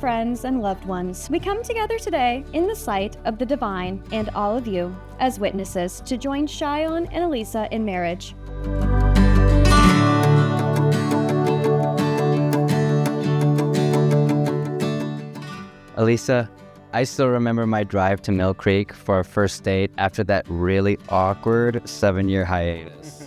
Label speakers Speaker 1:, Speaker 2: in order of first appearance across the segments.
Speaker 1: friends and loved ones, we come together today in the sight of the divine and all of you as witnesses to join Shawyon and Alisa in marriage.
Speaker 2: Alisa, I still remember my drive to Mill Creek for our first date after that really awkward 7-year hiatus.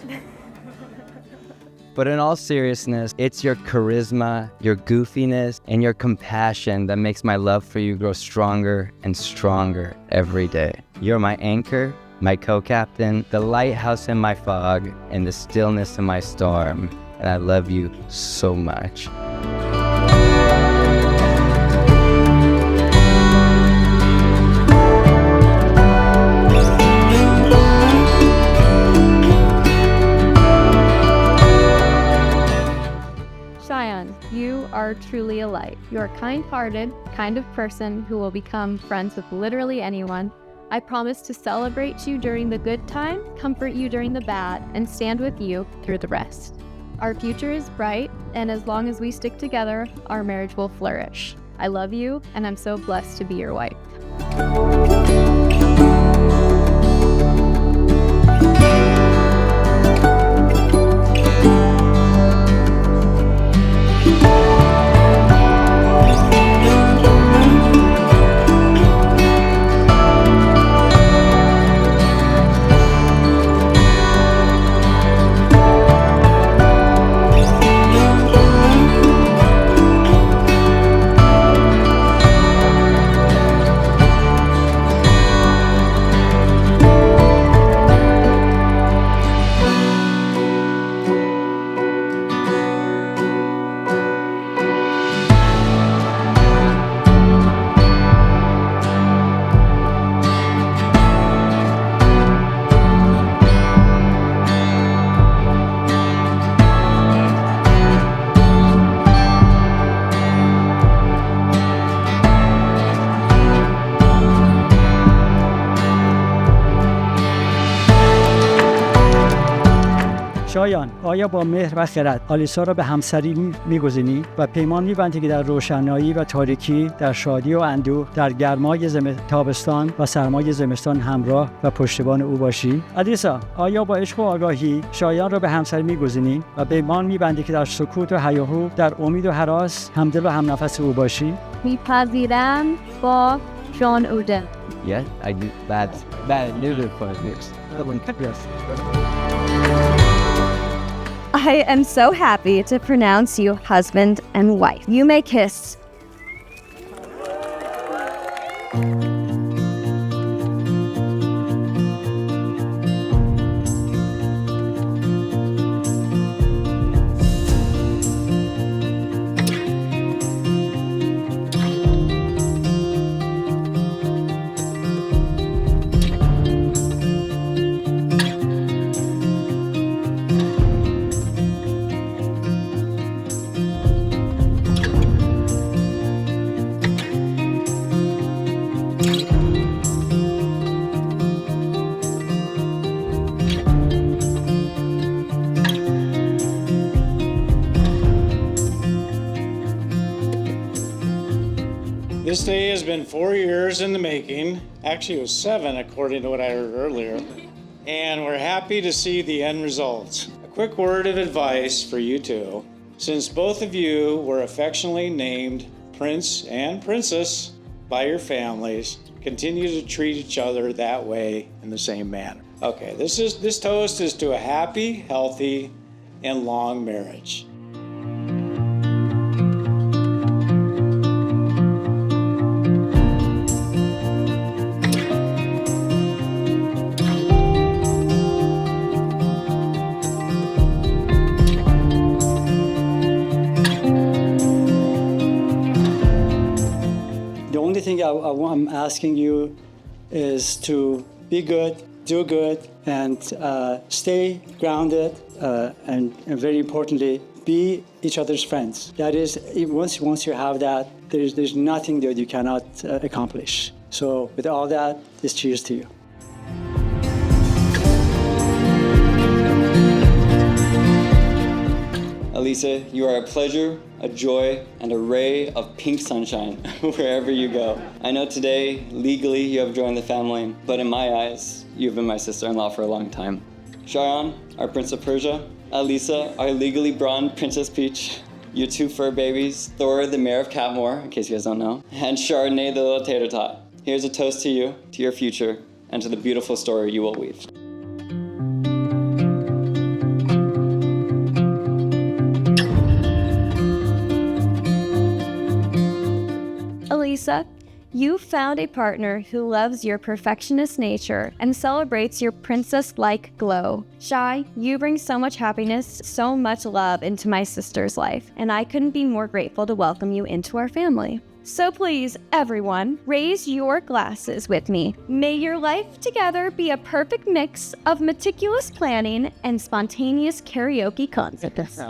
Speaker 2: But in all seriousness, it's your charisma, your goofiness, and your compassion that makes my love for you grow stronger and stronger every day. You're my anchor, my co-captain, the lighthouse in my fog, and the stillness in my storm. And I love you so much.
Speaker 1: Shawyon, you are truly a light. You are kind-hearted, kind of person who will become friends with literally anyone. I promise to celebrate you during the good time, comfort you during the bad, and stand with you through the rest. Our future is bright, and as long as we stick together, our marriage will flourish. I love you, and I'm so blessed to be your wife.
Speaker 3: شایان، آیا با مهر و خرد آلیسا را به همسری می‌گزینی و پیمان می‌بندی که در روشنایی و تاریکی، در شادی و اندوه، در گرمای تابستان و سرمای زمستان همراه و پشتیبان او باشی؟ آلیسا، آیا با عشق و آگاهی شایان را به همسری می‌گزینی و پیمان می‌بندی که در سکوت و هیاهو، در امید و هراس همدل و همنفس او باشی؟
Speaker 1: می‌پذیرم با جان اوده.
Speaker 2: Yes, I do. That's beautiful.
Speaker 1: I am so happy to pronounce you husband and wife. You may kiss.
Speaker 4: This day has been 4 years in the making. Actually, it was 7, according to what I heard earlier. And we're happy to see the end results. A quick word of advice for you two. Since both of you were affectionately named Prince and Princess by your families, continue to treat each other that way in the same manner. Okay, this toast is to a happy, healthy, and long marriage.
Speaker 3: The only thing I'm asking you is to be good, do good, and stay grounded, and very importantly, be each other's friends. That is, once you have that, there's nothing that you cannot accomplish. So with all that, this cheers to you.
Speaker 5: Alisa, you are a pleasure, a a joy, and a ray of pink sunshine wherever you go. I know today, legally, you have joined the family, but in my eyes, you've been my sister-in-law for a long time. Shawyon, our Prince of Persia, Alisa, our legally blonde Princess Peach, your 2 fur babies, Thor, the mayor of Catmore, in case you guys don't know, and Chardonnay, the little tater tot. Here's a toast to you, to your future, and to the beautiful story you will weave.
Speaker 1: Alisa, you found a partner who loves your perfectionist nature and celebrates your princess-like glow. Shai, you bring so much happiness, so much love into my sister's life, and I couldn't be more grateful to welcome you into our family. So please, everyone, raise your glasses with me. May your life together be a perfect mix of meticulous planning and spontaneous karaoke concerts.